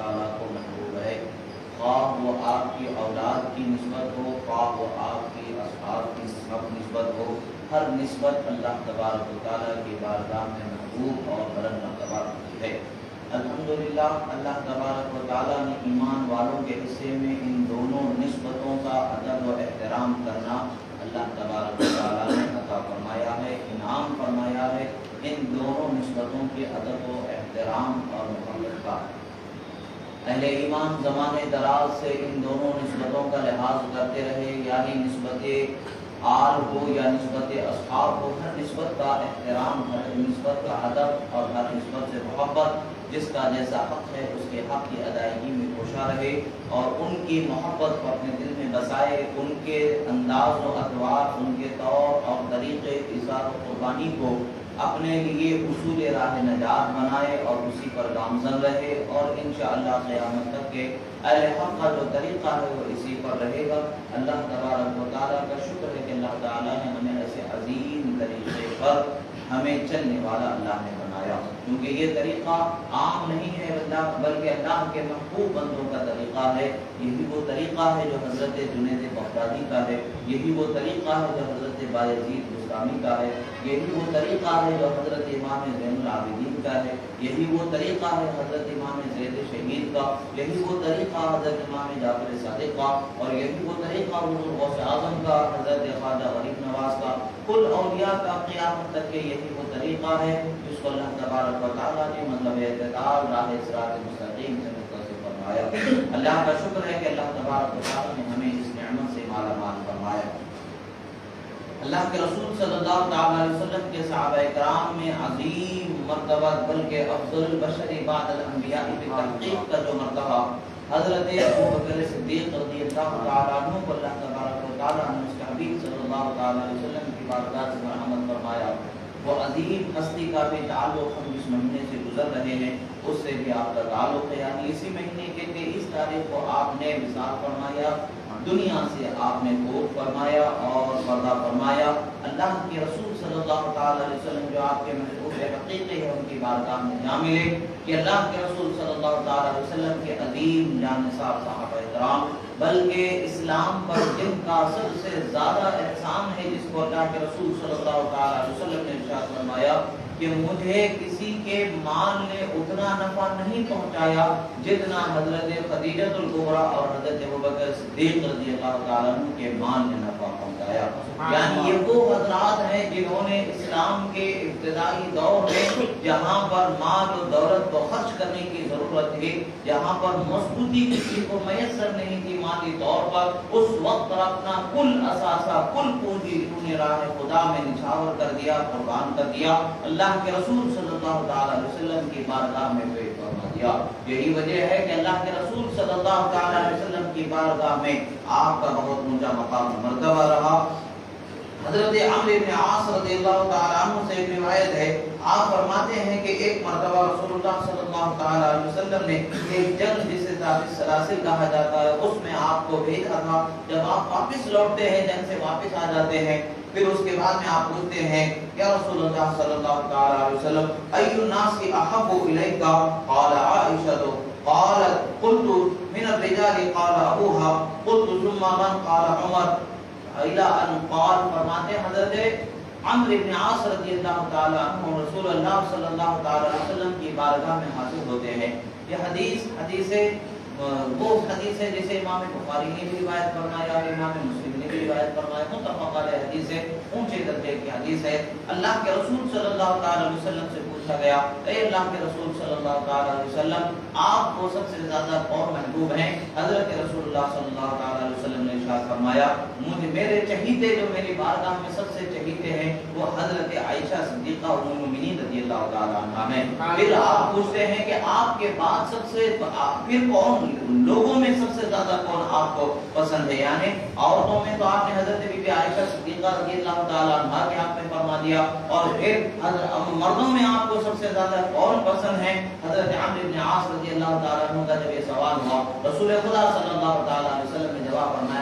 تعالیٰ کو محبوب ہے، خواہ وہ آپ کی اولاد کی نسبت ہو، خواہ وہ آپ کی اصحاب کی نسبت ہو، ہر نسبت اللہ تبارک و تعالیٰ کی بارگاہ میں محبوب اور بلند مرتبہ ہوتی ہے۔ الحمدللہ اللہ تبارک و تعالیٰ نے ایمان والوں کے حصے میں ان دونوں نسبتوں کا ادب و احترام کرنا اللہ تبارک و تعالیٰ نے عطا فرمایا ہے، انعام فرمایا ہے ان دونوں نسبتوں کے ادب و احترام اور محبت کا۔ اہل ایمان زمانے دراز سے ان دونوں نسبتوں کا لحاظ کرتے رہے، یعنی نسبت آل ہو یا نسبت اصحاب ہو، ہر نسبت کا احترام، ہر نسبت کا ادب اور ہر نسبت سے محبت، جس کا جیسا حق ہے اس کے حق کی ادائیگی میں کوشاں رہے اور ان کی محبت کو اپنے دل میں بسائے، ان کے انداز و اطوار، ان کے طور اور طریقے اظہار و قربانی کو اپنے لیے اصول راہ نجات بنائے اور اسی پر گامزن رہے، اور انشاءاللہ قیامت تک کے اہل حق کا جو طریقہ ہے وہ اسی پر رہے گا۔ اللہ تبارک و تعالیٰ کا شکر ہے کہ اللہ تعالیٰ نے ہمیں ایسے عظیم طریقے پر ہمیں چلنے والا اللہ نے بنایا، کیونکہ یہ طریقہ عام نہیں ہے بلکہ اللہ کے محبوب بندوں کا طریقہ ہے۔ یہی وہ طریقہ ہے جو حضرت جنید بغدادی کا ہے، یہی وہ طریقہ ہے جو حضرت بایزید بستامی کا ہے، یہی وہ طریقہ ہے جو حضرت امام زین العابدین کا ہے، یہی وہ طریقہ ہے حضرت امام زید شہید کا، یہی وہ طریقہ حضرت امام جعفر صادق کا، اور یہی وہ طریقہ حضور غوث اعظم کا، حضرت خواجہ غریب نواز کا، کل اولیاء کا قیامت تک کے یہی وہ طریقہ ہے جس کو اللہ تبارک و تعالیٰ نے مطلب اعتدال راہ صراط مستقیم سے متصل فرمایا۔ اللہ کا شکر ہے کہ اللہ تبارک و تعالیٰ نے ہمیں اس نعمت سے مالا مال فرمایا۔ اللہ کے رسول صلی اللہ علیہ وسلم کے صحابہ کرام میں عظیم مرتبہ بلکہ افضل البشر بعد الانبیاء کی تحقیق کا جو مرتبہ حضرت ابوبکر صدیق رضی اللہ تعالیٰ عنہ کو اللہ تبارک و تعالیٰ نے اس کے حبیب صلی اللہ علیہ وسلم کی بارگاہ سے مرحمت فرمایا، وہ عظیم ہستی کا بھی تعلق ہم جس مہینے سے گزر رہے ہیں اس سے بھی آپ کا تعلق ہے، یعنی اسی مہینے کے 23 تاریخ کو آپ نے وصال فرمایا، دنیا سے آپ نے فوت فرمایا اور پردہ فرمایا۔ اللہ کے رسول صلی اللہ تعالی علیہ وسلم جو آپ کے محبوب حقیقی ہے ان کی بارگاہ میں جا ملے کہ اللہ کے رسول صلی اللہ تعالی علیہ وسلم کے عظیم جانثار صحابہ کرام، بلکہ اسلام پر جن کا سب سے زیادہ احسان ہے، جس کو اللہ کے رسول صلی اللہ تعالی علیہ وسلم نے ارشاد فرمایا کہ مجھے کسی کے مال نے اتنا نفع نہیں پہنچایا جتنا حضرت خدیجہ الکبریٰ اور حضرت ابوبکر صدیق رضی اللہ تعالیٰ عنہ کے مال نے نفع پہنچایا۔ یعنی یہ وہ حضرات ہیں جنہوں نے اسلام کے ابتدائی دور میں جہاں پر مال و دولت کو خرچ کرنے کی ضرورت تھی، جہاں پر مضبوطی کسی کو میسر نہیں تھی مالی طور پر، اس وقت پر اپنا کل اثاثہ، کل پونجی انہیں راہ خدا میں نچھاور کر دیا، قربان کر دیا، اللہ کے رسول صلی اللہ تعالی علیہ وسلم کی بارگاہ میں پیش فرما دیا۔ یہی وجہ ہے کہ اللہ کے رسول صلی اللہ تعالی علیہ وسلم کی بارگاہ میں آپ کا بہت اونچا مقام مرتبہ رہا۔ حضرت عمرو بن عاص رضی اللہ تعالی عنہ سے ایک روایت ہے، آپ فرماتے ہیں کہ ایک مرتبہ رسول اللہ صلی اللہ تعالی علیہ وسلم نے ایک جنگ جسے ذات السلاسل کہا جاتا ہے اس میں آپ کو بھیجا تھا۔ جب آپ واپس لوٹتے ہیں، جنگ سے واپس آ جاتے ہیں، پھر اس کے بعد میں آپ پوچھتے ہیں یا رسول اللہ صلی اللہ تعالی علیہ وسلم ای الناس احب الیک؟ قال عائشہ، قالت قلت من الرجال، قال ابوها، قلت ثم من؟ قال عمر، الى ان قال۔ فرماتے حضرت عمرو بن عاص رضی اللہ تعالی عنہ رسول اللہ صلی اللہ تعالی علیہ وسلم کی بارگاہ میں حاضر ہوتے ہیں۔ یہ حدیث وہ حدیث ہے جسے امام بخاری نے بھی روایت فرمایا، امام مسلم نے بھی روایت فرمایا، متفق علیہ حدیث ہے، اونچے درجے کی حدیث ہے۔ اللہ کے رسول صلی اللہ تعالی علیہ وسلم سے پوچھا گیا، اے اللہ کے رسول صلی اللہ تعالی علیہ وسلم، آپ کو سب سے زیادہ کون محبوب ہیں؟ حضرت رسول اللہ صلی اللہ تعالی علیہ وسلم نے ارشاد فرمایا، مجھے میرے چہیتے جو میری بارگاہ میں سب سے چہیتے ہیں وہ حضرت عائشہ صدیقہ ام المؤمنین رضی اللہ تعالی عنہا ہیں۔ پھر آپ پوچھتے ہیں کہ آپ کے بعد سب سے پھر کون لوگوں میں سب سے زیادہ کون آپ کو پسند ہے؟ یعنی عورتوں میں تو آپ نے حضرت بی بی عائشہ صدیقہ رضی اللہ تعالی عنہا کے آپ نے فرما دیا، اور پھر مردوں میں آپ کو سب سے زیادہ کون پسند ہے؟ حضرت عمرو بن عاص رضی اللہ تعالی عنہ کا جب یہ سوال ہوا، رسول خدا صلی اللہ تعالی علیہ وسلم نے جواب فرمایا،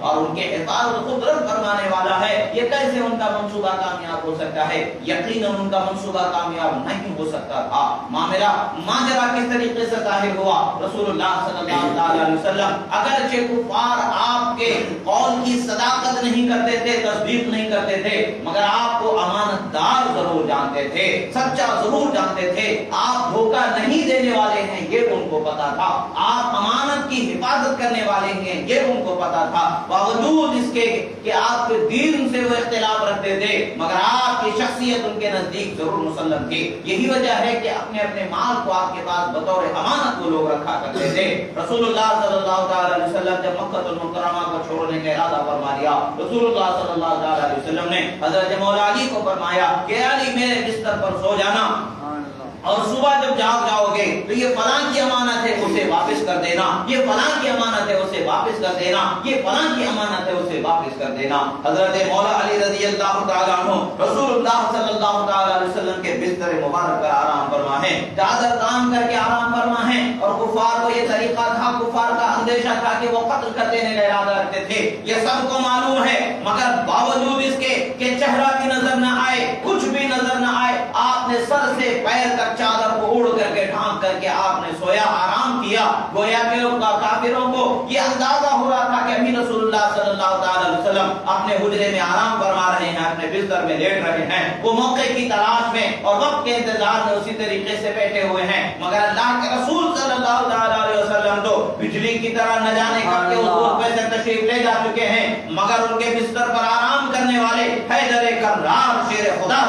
اور ان کے حفاظت خود رب فرمانے والا ہے، یہ کیسے ان کا منصوبہ کامیاب ہو سکتا ہے؟ یقیناً ان کا منصوبہ کامیاب نہیں ہو سکتا تھا۔ معاملہ ماجرا کس طریقے سے ظاہر ہوا؟ رسول اللہ صلی اللہ علیہ وسلم اگرچہ کفار آپ کے قول کی صداقت نہیں کرتے تھے، تصدیق نہیں کرتے تھے، مگر آپ کو امانت دار ضرور جانتے تھے، سچا ضرور جانتے تھے، آپ دھوکہ نہیں دینے والے ہیں یہ ان کو پتا تھا، آپ امانت کی حفاظت کرنے والے ہیں یہ ان کو پتا تھا۔ باوجود اس کے کہ آپ کے دین سے وہ اختلاف رکھتے تھے، مگر آپ کی شخصیت ان کے نزدیک ضرور مسلم تھی۔ یہی وجہ ہے کہ اپنے اپنے مال کو آپ کے پاس بطور امانت کو لوگ رکھا کرتے تھے۔ رسول اللہ صلی اللہ علیہ وسلم جب مکہ المکرمہ کو چھوڑنے کا ارادہ فرما لیا، رسول اللہ صلی اللہ علیہ وسلم نے حضرت مولا علی کو فرمایا کہ علی میرے بستر پر سو جانا، اور صبح جب جاگ جاؤ گے تو یہ فلاں کی امانت ہے اسے واپس کر دینا، یہ فلاں کی امانت ہے اسے واپس کر دینا، یہ فلاں کی امانت ہے اسے واپس کر دینا۔ حضرت مولا علی رضی اللہ تعالیٰ عنہ رسول اللہ صلی اللہ تعالیٰ علیہ وسلم کے بستر مبارک پر آرام فرما ہے، چادر تان کر کے آرام فرما ہے، اور کفار کو یہ طریقہ تھا، کفار کا اندیشہ تھا کہ وہ قتل کر دینے کا ارادہ رکھتے تھے، یہ سب کو معلوم ہے، مگر باوجود اس کے کہ چہرہ بھی نظر نہ آئے، کچھ بھی نظر نہ آئے، آپ نے سر سے پیر تک چادر کو اڑ کر کے ڈھانپ کر کے آپ نے سویا، آرام کیا۔ گویا کہ کافروں کو یہ اندازہ ہو رہا تھا کہ ابھی رسول اللہ صلی اللہ علیہ وسلم اپنے حجرے میں آرام فرما رہے ہیں، اپنے بستر میں لیٹ رہے ہیں، وہ موقع کی تلاش میں اور وقت کے انتظار میں اسی طریقے سے بیٹھے ہوئے ہیں، مگر اللہ کے رسول صلی اللہ علیہ وسلم تو بجلی کی طرح نہ جانے کب کے اس غرفے سے تشریف لے جا چکے ہیں، مگر ان کے بستر پر آرام کرنے والے حیدر کرار شیر خدا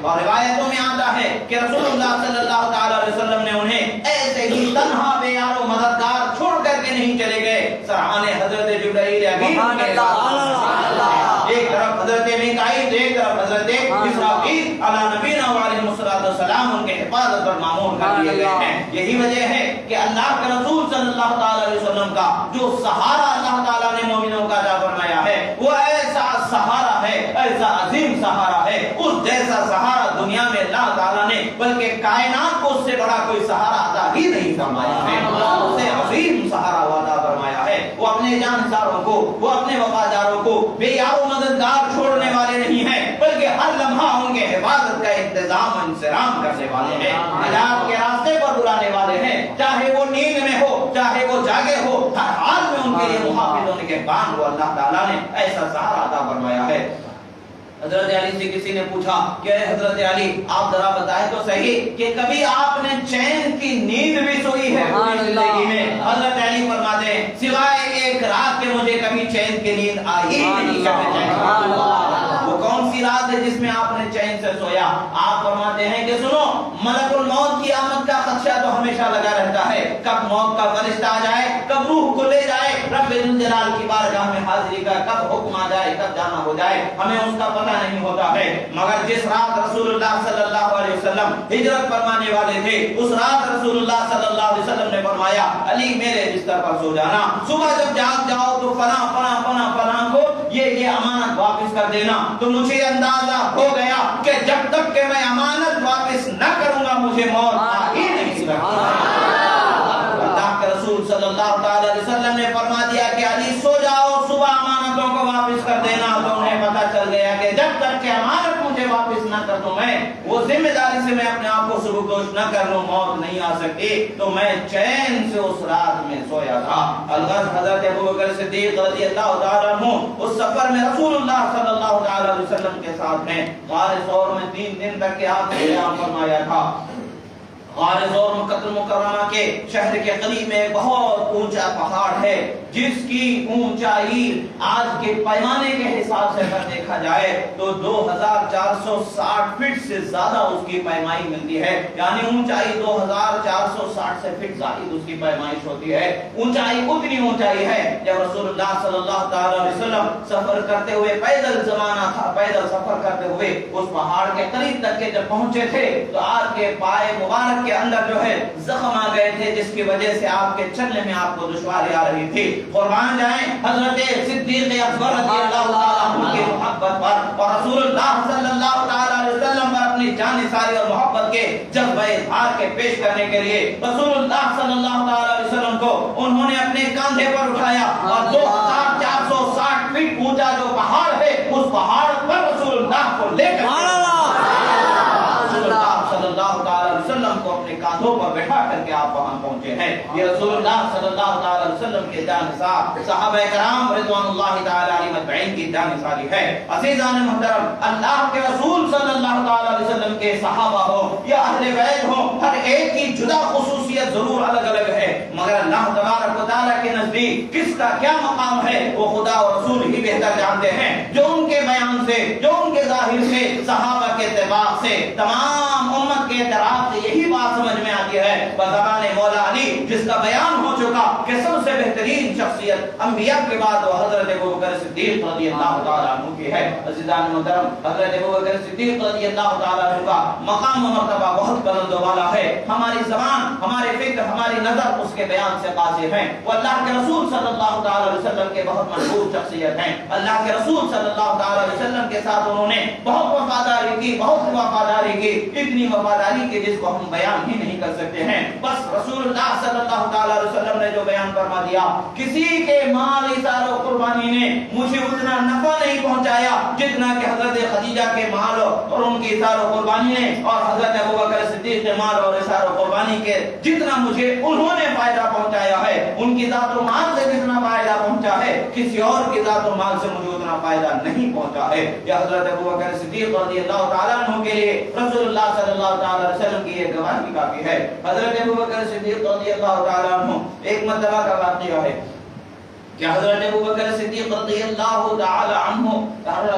اور روایتوں میں آتا ہے کہ رسول اللہ صلی اللہ تعالی علیہ وسلم نے انہیں ایسے ہی تنہا بے یار و مددگار چھوڑ کر کے نہیں چلے گئے، سرحان حضرت جبرائیل امین کے ساتھ، ایک طرف حضرت میکائیل، ایک طرف حضرت اسرافیل علی نبینا علیہ السلام ان کے حفاظت پر مامور کر دیے گئے ہیں۔ یہی وجہ ہے کہ اللہ کے رسول صلی اللہ تعالی علیہ وسلم کا جو سہارا اللہ تعالیٰ نے مومنوں کا عطا فرمایا ہے وہ ایسا سہارا ہے، ایسا عظیم سہارا ہے، اس جیسا سہارا دنیا میں اللہ تعالیٰ نے بلکہ کائنات کو اس سے بڑا کوئی سہارا عطا ہی نہیں فرمایا ہے، اس سے عظیم سہارا عطا فرمایا ہے۔ وہ اپنے جانساروں کو، وہ اپنے وفاداروں کو بے یار و مددگار چھوڑنے والے نہیں ہیں، بلکہ ہر لمحہ ان کے حفاظت کا انتظام انصرام کرنے والے ہیں، نجات کے راستے پر بلانے والے ہیں، چاہے وہ نیند میں ہو چاہے وہ جاگے ہو، ہر حال میں ان کے لیے محافظ ہونے کے بعد کو اللہ تعالیٰ نے ایسا سہارا عطا فرمایا ہے۔ حضرت علی سے کسی نے پوچھا کہ حضرت علی آپ ذرا بتائیں تو صحیح کہ کبھی آپ نے چین کی نیند بھی سوئی ہے اپنی زندگی میں؟ حضرت علی فرماتے ہیں سوائے ایک رات کے مجھے کبھی چین کی نیند آئی نہیں۔ وہ کون سی رات ہے جس میں آپ نے چین سے سویا؟ آپ فرماتے ہیں کہ سنو، ملک الموت کی آمد کا خدشہ تو ہمیشہ لگا رہتا ہے، کب موت کا فرشتہ آ جائے، کب روح کو لے جائے رب ذوالجلال کی بارگاہ میں حاضری کا، کب حکم آ جائے، کب جانا ہو جائے، ہمیں اس کا پتہ نہیں ہوتا ہے۔ مگر جس رات رسول اللہ صلی اللہ علیہ وسلم ہجرت فرمانے والے تھے، اس رات رسول اللہ صلی اللہ علیہ وسلم نے فرمایا علی میرے بستر پر سو جانا، صبح جب جاگ جاؤ تو فلاں فلاں فلاں فلاں کو یہ امانت واپس کر دینا۔ تو مجھے اندازہ ہو گیا کہ جب تک کہ میں امانت واپس نہ کروں گا مجھے موت آ ہی نہیں سکتی۔ اللہ کے رسول صلی اللہ تعالی علیہ وسلم نے فرما دیا کہ علی سو جاؤ، صبح امانتوں کو واپس کر دینا۔ تو انہیں پتہ چل گیا کہ جب تک کہ امانت مجھے واپس نہ کر دوں، میں وہ ذمہ داری سے میں اپنے آپ کو سبکدوش نہ کر لوں، موت نہیں آ سکتی۔ تو میں چین سے اس رات میں سویا تھا۔ الغرض حضرت ابوبکر صدیق رضی اللہ تعالیٰ عنہ اس سفر میں رسول اللہ صلی اللہ تعالی علیہ وسلم کے ساتھ ہیں، غار ثور میں 3 دن تک کے آپ نے قیام فرمایا تھا۔ غار ثور مکہ المکرمہ کے شہر کے قریب میں بہت اونچا پہاڑ ہے جس کی اونچائی آج کے پیمانے کے حساب سے اگر دیکھا جائے تو 2460 فٹ سے زیادہ اس کی پیمائی ملتی ہے، یعنی اونچائی 2460 سے فٹ زائد اس کی پیمائش ہوتی ہے۔ اونچائی اتنی اونچائی ہے جب رسول اللہ صلی اللہ تعالی علیہ وسلم سفر کرتے ہوئے، پیدل زمانہ تھا، پیدل سفر کرتے ہوئے اس پہاڑ کے قریب تک کے جب پہنچے تھے تو آپ کے پائے مبارک کے اندر جو ہے زخم آ گئے تھے، جس کی وجہ سے آپ کے چلنے میں آپ کو دشواری آ رہی تھی۔ قربان جائیں حضرت صدیق اکبر رضی اللہ تعالیٰ عنہ کی محبت پر اور رسول اللہ صلی اللہ تعالیٰ علیہ وسلم پر اپنی جان نثاری اور محبت کے جذبہ اظہار کے پیش کرنے کے لیے رسول اللہ صلی اللہ تعالیٰ کاندھے پر اٹھایا اور 2460 فٹ اونچا جو پہاڑ ہے اس پہاڑ پر رسول اللہ کو لے کر صلی اللہ تعالی علیہ وسلم کو اپنے کاندھوں پر بٹھا کر کے آپ وہاں پہنچے ہیں. یہ رسول اللہ صلی اللہ تعالی علیہ وسلم کے جانثار صحابہ کرام رضوان اللہ تعالی علیہم اجمعین کی جانثاری ہے. عزیزان محترم، اللہ کے رسول صلی اللہ تعالی علیہ وسلم کے صحابہ ہو یا اہل بیت ہو، ہر ایک کی جدا خصوصیت ضرور الگ الگ ہے، مگر اللہ تبارک و تعالی کے نزدیک کس کا کیا مقام ہے وہ خدا اور رسول ہی بہتر جانتے ہیں. جو ان کے بیان سے، جو ان کے ظاہر سے، صحابہ کے اتباع سے، تمام امت کے اعتراف سے یہی بات سمجھ میں آتی ہے بزبان مولا علی، جس کا بیان ہو چکا کہ سب سے بہترین شخصیت انبیاء کے بعد وہ حضرت ابوبکر صدیق رضی اللہ تعالیٰ عنہ کی ہے. عزیزان محترم، حضرت ابوبکر صدیق رضی اللہ تعالیٰ عنہ کا مقام و مرتبہ بہت بلند و بالا ہے. ہماری زبان، ہمارے فکر، ہماری نظر اس کے بیان سے قاصر ہیں. وہ اللہ کے رسول صلی اللہ تعالیٰ علیہ وسلم کے بہت مشہور شخصیت ہیں. اللہ کے رسول صلی اللہ تعالیٰ علیہ وسلم کے ساتھ انہوں نے بہت وفاداری کی، بہت وفاداری کی، اتنی وفاداری کی جس کو ہم بیان ہی نہیں کر سکتے ہیں. بس رسول اللہ صلی اللہ تعالیٰ علیہ وسلم نے جو بیان فرما دیا، کسی کے مال اثار و قربانی نے مجھے اتنا نفع نہیں پہنچایا جتنا کہ حضرت خدیجہ کے مال اور ان کی اثار و قربانی نے، اور حضرت ابوبکر صدیق کے مال اور اثار و قربانی کے جتنا مجھے انہوں نے فائدہ پہنچایا ہے، ان کی ذات و مال سے جتنا فائدہ پہنچا ہے کسی اور کی ذات و مال سے مجھے اتنا فائدہ نہیں پہنچا ہے. یہ حضرت ابوبکر صدیق رضی اللہ تعالیٰ عنہ کے لیے رسول اللہ صلی اللہ تعالیٰ علیہ وسلم کی یہ گواہی کافی ہے. حضرت ابوبکر صدیق رضی اللہ تعالیٰ عنہ ایک مرتبہ کا واقعہ ہے کہ حضرت ابوبکر صدیق رضی اللہ تعالی عنہ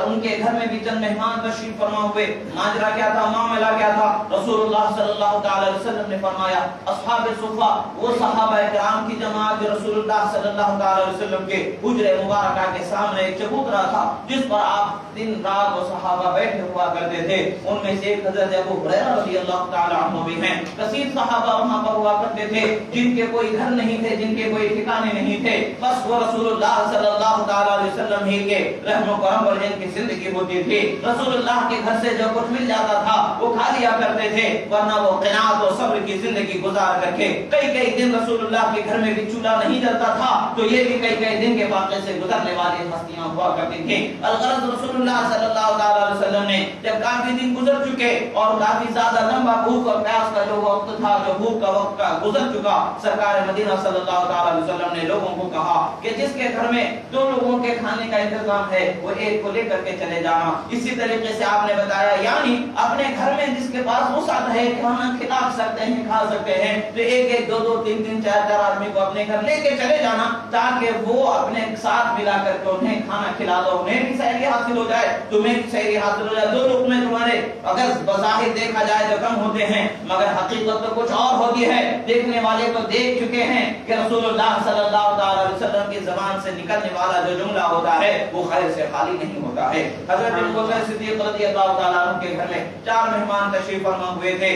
ان کے گھر میں بھی چند مہمان تشریف فرما ہوئے. ماجرا کیا تھا، معاملہ کیا تھا؟ رسول اللہ صلی اللہ تعالی علیہ وسلم نے فرمایا اصحاب صفہ، وہ صحابہ کرام کی جماعت جو رسول اللہ صلی اللہ تعالی علیہ وسلم کے حجرے مبارکہ کے سامنے ایک چبوترا تھا جس پر آپ دن رات وہ صحابہ بیٹھے ہوا کرتے تھے. ان میں سے ایک حضرت ابو ہریرہ رضی اللہ تعالی عنہ بھی ہیں. کثیر صحابہ وہاں پر ہوا کرتے تھے جن کے کوئی گھر نہیں تھے، جن کے کوئی ٹھکانے نہیں تھے. بس وہ رسول اللہ صلی اللہ تعالی علیہ وسلم ہی کے رحم و کرم پر جن کی زندگی ہوتی تھی. رسول اللہ کے گھر سے جو کچھ مل جاتا تھا وہ کھا لیا کرتے تھے، ورنہ وہ قناعت و صبر کی زندگی گزار کر کے کئی دن رسول اللہ کے گھر میں بھی چولہا نہیں جلتا تھا تو یہ بھی کئی دن کے واقعے سے گزرنے والی ہستیاں ہوا کرتی تھیں. الغرض رسول اللہ صلی اللہ تعالی علیہ وسلم نے جب کافی دن گزر چکے اور کافی زیادہ لمبا بھوک اور پیاس کا جو وقت تھا، جو بھوک کا وقت کا گزر چکا، سرکار مدینہ صلی اللہ تعالی علیہ وسلم نے لوگوں کو کہا کہ جس کے گھر میں 2 لوگوں کے کھانے کا انتظام ہے وہ ایک کو لے کر کے چلے جانا. اسی طریقے سے آپ نے بتایا یعنی اپنے گھر میں جس کے پاس وسعت ہے، کھانا کھلا سکتے ہیں، کھا سکتے ہیں، تو ایک 2 3 4 آدمی کو اپنے گھر لے کے چلے جانا تاکہ وہ اپنے ساتھ ملا کر کے انہیں کھانا کھلا دو، انہیں بھی سحری حاصل ہو جائے، تمہیں بھی سحری حاصل ہو جائے. 2 لقمے تمہارے اگر بظاہر دیکھا جائے تو کم ہوتے ہیں مگر حقیقت تو کچھ اور ہوتی ہے. دیکھنے والے تو دیکھ چکے ہیں کہ رسول اللہ صلی اللہ تعالی علیہ وسلم کی زبان سے نکلنے والا جو جملہ ہوتا ہے وہ خیر سے خالی نہیں ہوتا ہے. حضرت ابوبکر صدیق رضی اللہ تعالیٰ عنہ کے گھر میں 4 مہمان تشریف فرما ہوئے تھے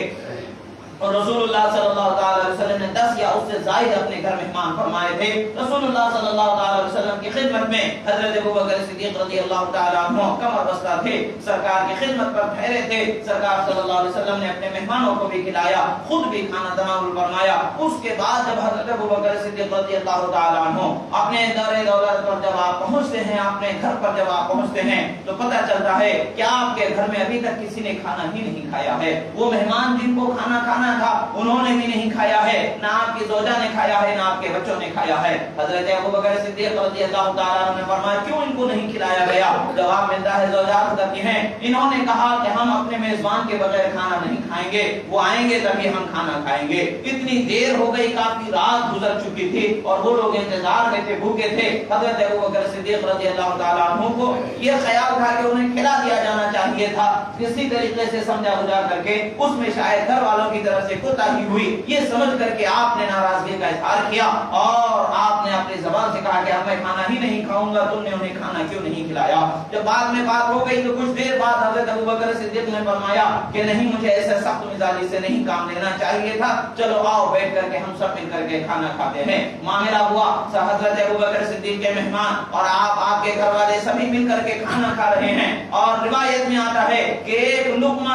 اور رسول اللہ صلی اللہ تعالی علیہ وسلم نے 10 یا اس سے زائد اپنے گھر مہمان فرمائے تھے. رسول اللہ صلی اللہ تعالی علیہ وسلم کی خدمت میں حضرت ابوبکر صدیق رضی اللہ تعالی عنہ کمر بستہ تھے، سرکار کی خدمت پر ٹھہرے تھے. سرکار صلی اللہ علیہ وسلم نے اپنے مہمانوں کو بھی کھلایا، خود بھی کھانا تناول فرمایا. اس کے بعد جب حضرت ابوبکر صدیق رضی اللہ تعالی عنہ اپنے دور دولت پر جب آپ پہنچتے ہیں، اپنے گھر پر جب آپ پہنچتے ہیں تو پتہ چلتا ہے کہ آپ کے گھر میں ابھی تک کسی نے کھانا ہی نہیں کھایا ہے. وہ مہمان جن کو کھانا تھا انہوں نے بھی نہیں کھایا ہے، نہ آپ کی زوجہ نے کھایا ہے، نہ آپ کے بچوں نے کھایا ہے. حضرت ابوبکر صدیق رضی اللہ تعالیٰ عنہ نے فرمایا کیوں ان کو نہیں کھلایا گیا؟ جواب ملتا ہے زوجات کہتی ہیں انہوں نے کہا کہ ہم اپنے میزبان کے بغیر کھانا نہیں کھائیں گے، وہ آئیں گے تبھی ہم کھانا کھائیں گے. اتنی دیر ہو گئی، کافی رات گزر چکی تھی اور وہ لوگ انتظار میں تھے، بھوکے تھے. حضرت ابوبکر صدیق رضی اللہ تعالیٰ عنہ کو یہ خیال تھا کہ انہیں کھلا دیا جانا چاہیے تھا، کسی طریقے سے سمجھا بجھا کر کے. اس میں شاید گھر والوں کی طرف سے کوتاہی ہوئی، یہ سمجھ کر کے آپ نے ناراضگی کا اظہار کیا اور آپ نے اپنی زبان سے کہا کہ اب میں کھانا ہی نہیں کھاؤں گا، تم نے انہیں کھانا کیوں نہیں کھلایا؟ جب بعد میں بات ہو گئی تو کچھ دیر بعد حضرت ابوبکر صدیق نے فرمایا کہ نہیں، مجھے ایسے سخت مزاجی سے نہیں کام لینا چاہیے تھا، چلو آؤ بیٹھ کر کے ہم سب مل کر کے کھانا کھاتے ہیں. معاملہ ہوا حضرت ابوبکر صدیق کے مہمان اور آپ کے گھر والے سبھی مل کر کے کھانا کھا رہے ہیں اور روایت میں آتا ہے کہ ایک لقمہ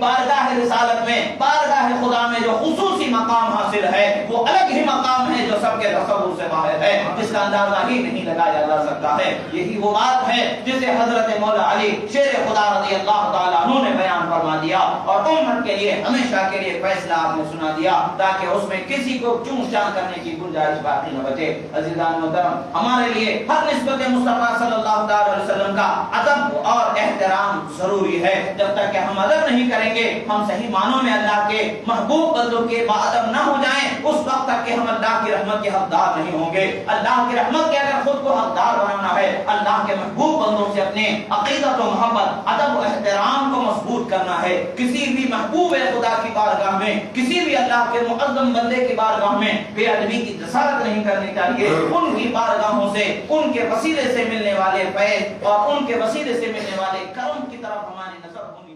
بارگاہ رسالت میں، بارگاہ خدا میں جو خصوصی مقام حاصل ہے وہ الگ ہی مقام ہے جو سب کے تصور سے باہر ہے، جس کا اندازہ ہی نہیں لگایا جا سکتا ہے۔ یہی وہ بات ہے جسے حضرت مولا علی شیر خدا رضی اللہ تعالیٰ عنہ نے بیان فرما دیا، اور امت کے لیے ہمیشہ کے لیے فیصلہ آپ نے سنا دیا تاکہ اس میں کسی کو چون چان کرنے کی گنجائش باقی نہ بچے۔ عزیزان محترم، ہمارے لیے ہر نسبت مصطفیٰ صلی اللہ علیہ وسلم کا ادب اور احترام ضروری ہے۔ جب تک کہ ہم ادب نہیں کریں گے، ہم صحیح معنوں میں اللہ کے محبوب بندوں کے باادب نہ ہو جائیں، اس وقت تک کہ ہم اللہ کی رحمت کے حقدار نہیں ہوں گے۔ اللہ کی رحمت کے اگر خود کو حقدار بنانا ہے، اللہ کے محبوب بندوں سے اپنے عقیدت و محبت، ادب و احترام کو مضبوط کرنا ہے۔ کسی بھی محبوب خدا کی بارگاہ میں، کسی بھی اللہ کے معظم بندے کی بارگاہ میں بے ادبی کی جسارت نہیں کرنی چاہیے۔ ان کی بارگاہوں سے، ان کے وسیلے سے ملنے والے فیض اور ان کے وسیلے سے ملنے والے کرم کی طرف ہماری نظر ہونی